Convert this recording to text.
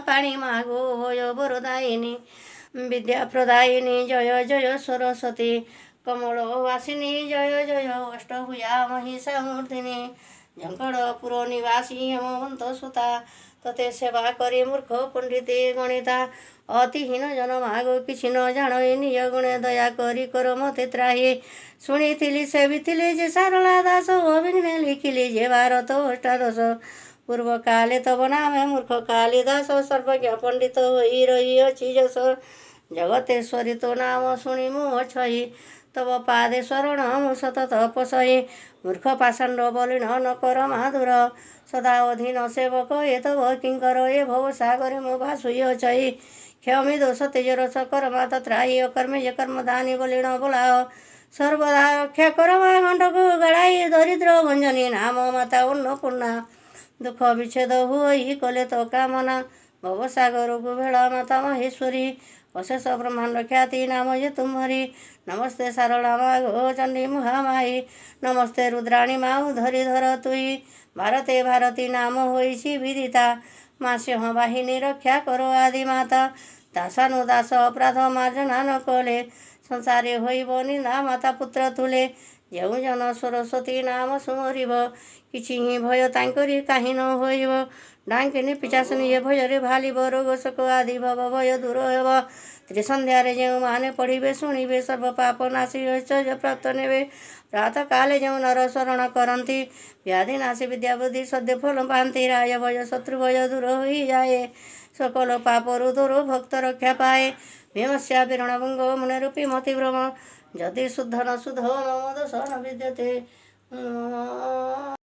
पाणी मागो होय वरदायिनी विद्या प्रदायिनी जय जय सरस्वती कमल वासिनी जय जय अष्टभुजा महिषामूर्तिनी झंकड़पुर निवासी हेमवंत सुता तते सेवा करी मूर्ख पंडिते गणिता अतिहीन जन मागो किछि न जाणई निज गुणे दया करी कर मते त्राही शुणिथिली सेविथिली जे सारला दास अभिघ्ने लिखिली जे भारत अष्टादश पूर्व काले तब नामे मूर्ख कालिदास सर्वज्ञ पंडित होई रही अछि जस जगतेश्वरी तो नाम शुणी मुह छई तब पादे शरण मु सतत पसई मूर्ख पाषाण्ड बलिन न कर माधुर सदा अधीन सेवक ये तब किंकर ये भव सागर मो भासुय छई क्षमी दोष तेज रस कर्मा तत्राही अकर्मे जे कर्म दानी बलिन बोलाओ सर्वदा रक्षा करमा घंटक गड़ाई दरिद्र भंजनी नाम माता अन्नपूर्णा दुख विच्छेद हुई कले तो कामना भवसागर कुभेड़ा माता महेश्वरी अशेष ब्रह्मांड ख्याति नाम ये तुम्हारी नमस्ते सारला माघो चंडी महामाई नमस्ते रुद्राणी माऊ धरी धर तुई भारते भारती नाम होइछि विदिता मास्य वाहिनी रक्षा करो आदि माता दासानुदास अपराध मार्जना न कले संसारे होइब निंदा माता पुत्र तुले ଯେଉଁ ଜନ ସରସ୍ୱତୀ ନାମ ସୁମରିବ କିଛି ହିଁ ଭୟ ତାଙ୍କରି କାହିଁ ନ ହୋଇବ ଡାଙ୍କିନୀ ପିଚାସିନୀ ଏ ଭୟରେ ଭାଲିବ ରୋଗ ଶୋକ ଆଦି ଭବ ଭୟ ଦୂର ହେବ ତ୍ରିସନ୍ଧ୍ୟାରେ ଯେଉଁମାନେ ପଢ଼ିବେ ଶୁଣିବେ ସର୍ବ ପାପ ନାଶୀ ଐଶ୍ୱର୍ଯ୍ୟ ପ୍ରାପ୍ତ ନେବେ ପ୍ରାତଃ କାଳେ ଯେଉଁ ନର ଶରଣ କରନ୍ତି ବ୍ୟାଧି ନାଶୀ ବିଦ୍ୟା ବୁଦ୍ଧି ସଦ୍ୟ ଫଳ ପାଆନ୍ତି ରାୟ ଭୟ ଶତ୍ରୁ ଭୟ ଦୂର ହୋଇଯାଏ सकल पापरु दूर भक्त रक्षा पाए भीमस्या विरणभंग मुने रूपी मति भ्रम जदि शुद्ध न शुद्ध मम दोष न विद्यते।